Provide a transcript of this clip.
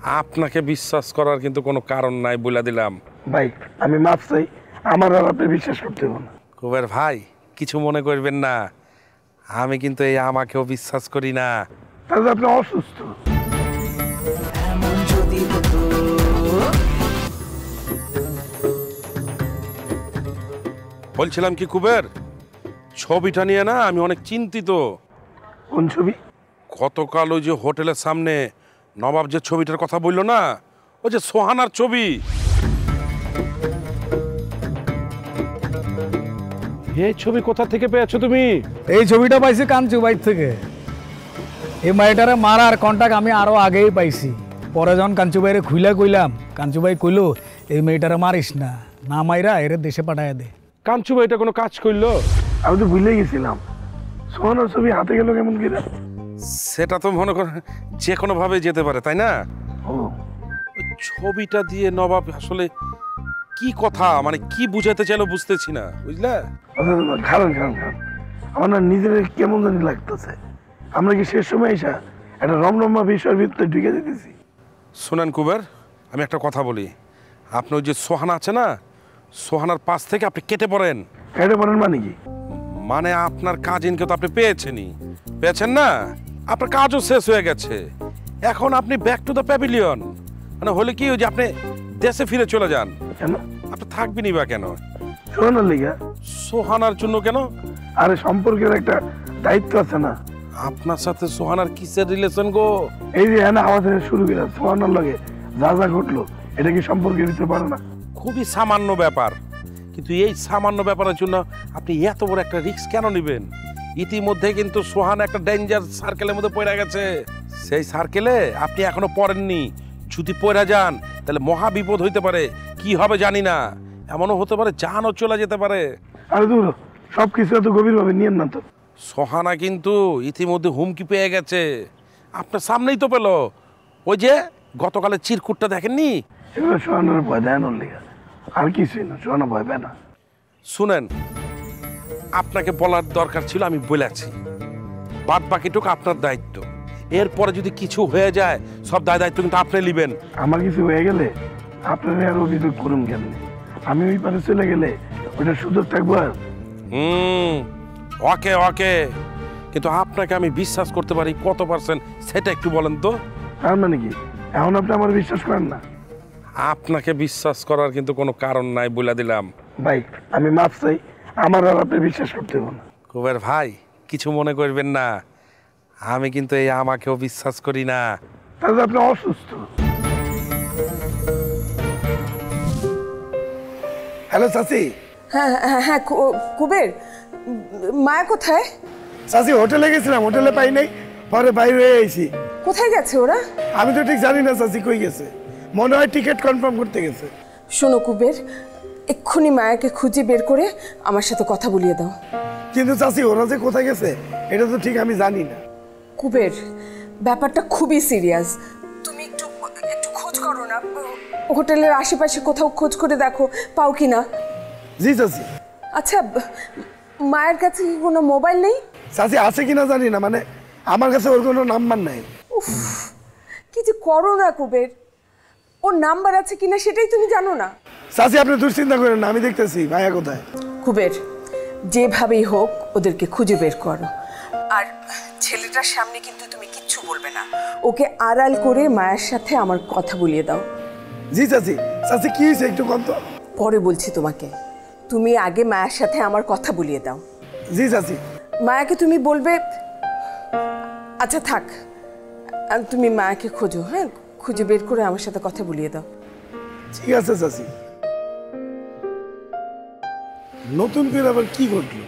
আপনাকে বিশ্বাস করার কিন্তু কোনো কারণ নাই বলে দিলাম। ভাই আমি মাফ চাই, আমার আর আপনি বিশ্বাস করতে হবে না। কুবের ভাই কিছু মনে করবেন না, আমি কিন্তু এই আমাকেও বিশ্বাস করি না। তাহলে আপনি অসুস্থ। বলছিলাম কি কুবের, ছবিটা নিয়ে না আমি অনেক চিন্তিত। কোন ছবি? গতকাল ওই যে হোটেলের সামনে নবাব যে ছবিটার কথা বললো না, ওই যে সোহানার ছবি। এই ছবি কোথা থেকে পেয়েছো তুমি? এই ছবিটা পাইছি কাঞ্চু ভাই থেকে। এই মাইটারে মারার কন্টাক্ট আমি আরো আগেই পাইছি। পরে যখন কাঞ্চু ভাইরে খুইলা কইলাম, কাঞ্চু ভাই কইলো এই মেয়েটারে মারিস না, না মাইরা এর দেশে পাঠায় দে। কাঞ্চু ভাই এটা কোনো কাজ করলো? আমি তো ভুলে গেছিলাম, সোহানার ছবি হাতে গেল কেমন করে? সেটা তো মনে করেন যে কোনো ভাবে যেতে পারে, তাই না? ও ওই ছবিটা দিয়ে নবাব আসলে কি কথা, মানে কি বুঝাতে চাইলো বুঝতেছি না, বুঝলে? খারাপ খারাপ খারাপ, আমার না নিজের কেমন জানি লাগতেছে। আমরা কি শেষ সময় এসা একটা রমরমা বিষয়ের ভিতরে ঢুকে দিতেছি? শুনেন কুবের, আমি একটা কথা বলি। আপনি ওই যে সোহানা আছে না, সোহানার পাশ থেকে আপনি কেটে পড়েন। কেটে পড়েন মানে কি? মানে আপনার কাজিনকে তো আপনি পেয়েছেন না, আপনার কাজও শেষ হয়ে গেছে। এখন আপনি ব্যাক টু দ্য প্যাভিলিয়ন, মানে হলে কি ওই যে আপনি দেশে ফিরে চলে যান। কেন আপনি থাকবেনই বা কেন? সোহানার লিগা? সোহানার জন্য কেন? আরে সম্পর্কের একটা দায়িত্ব আছে না? আপনার সাথে সোহানার কিসের রিলেশন গো? এই যে হ্যাঁ আমাদের শুরু করে সোহানার লগে যা যা ঘটলো, এটা কি সম্পর্কে দিতে পারে না? খুবই সামান্য ব্যাপার, কিন্তু এই সামান্য ব্যাপারের জন্য আপনি এত বড় একটা রিস্ক কেন নেবেন? ইতিমধ্যে কিন্তু সোহান একটা ডেঞ্জার সার্কেলের মধ্যে পড়ে গেছে। সেই সার্কেলে আপনি এখনো পড়েননি। যদি পড়ে যান তাহলে মহা বিপদ হইতে পারে। কি হবে জানি না, এমনও হতে পারে জানও চলে যেতে পারে। আরে দূর, সবকিছু এত গভীরভাবে নিয়েন না তো। সোহানা কিন্তু ইতিমধ্যে হুমকি পেয়ে গেছে, আপনার সামনেই তো পেল। ওই যে গতকালের চিরকুটটা দেখেননি? এগুলো সোহানার ভয় দেয় না লিগা, আর কিছুই না, সোহানা ভয় পায় না। শুনেন, আপনাকে বলার দরকার ছিল, আমি বলেছি। বাদ বাকিটুকু আপনার দায়িত্ব। এরপরে যদি কিছু হয়ে যায় সব দায়িত্ব কিন্তু আপনি নেবেন। আমার কিছু হয়ে গেলে আপনারা আর অভিযোগ করুন কেন? আমি ওই পারে চলে গেলে ওটা সুযোগ থাকবো আর? ওকে ওকে, কিন্তু আপনাকে আমি বিশ্বাস করতে পারি কত পার্সেন্ট সেটা একটু বলেন তো। তার মানে কি এখন আপনি আমার বিশ্বাস করেন না? আপনাকে বিশ্বাস করার কিন্তু কোনো কারণ নাই বলে দিলাম। ভাই আমি মাফ চাই, আমার আর আপনি বিশ্বাস করতে হবে না। কুবের ভাই কিছু মনে করবেন না, আমি কিন্তু এই আমাকেও বিশ্বাস করি না। তাহলে আপনি অসুস্থ। হ্যালো চাচি। হ্যাঁ হ্যাঁ হ্যাঁ কুবের, মায়া কোথায়? চাচি হোটেলে গেছিলাম, হোটেলে পাই নাই, পরে বাইরে হয়ে আইছি। কোথায় গেছে ওরা? আমি তো ঠিক জানি না চাচি কই গেছে, মনে হয় টিকিট কনফার্ম করতে গেছে। শোনো কুবের, এক্ষুনি মায়াকে খুঁজে বের করে আমার সাথে কথা বলিয়ে দাও। কিন্তু চাচি ওরা যে কোথায় গেছে এটা তো ঠিক আমি জানি না। কুবের, ব্যাপারটা খুবই সিরিয়াস, তুমি একটু খোঁজ করো না, হোটেলের আশেপাশে কোথাও খোঁজ করে দেখো পাও কি না। জি চাচি। আচ্ছা, মায়ের কাছে কি কোনো মোবাইল নেই? চাচি আছে কিনা জানি না, মানে আমার কাছে ওর কোনো নাম্বার নাই। উফ, কি যে করো না কুবের, ওর নাম্বার আছে কিনা সেটাই তুমি জানো না? চাচি আপনি দুশ্চিন্তা করেন না, আমি দেখতেছি ভাইয়া কোথায়। কুবের, যেভাবেই হোক ওদেরকে খুঁজে বের করো, আর ছেলেটার সামনে কিন্তু তুমি কিচ্ছু বলবে না, ওকে আড়াল করে মায়ের সাথে আমার কথা বলিয়ে দাও। জি চাচি। চাচি কি হয়েছে একটু কম তো? পরে বলছি তোমাকে, তুমি আগে মায়ের সাথে আমার কথা বলিয়ে দাও। জি চাচি। মায়াকে তুমি বলবে, আচ্ছা থাক, তুমি মায়াকে খোঁজো, হ্যাঁ খুঁজে বের করে আমার সাথে কথা বলিয়ে দাও। ঠিক আছে চাচি। নতুন করে আবার কি ঘটলো?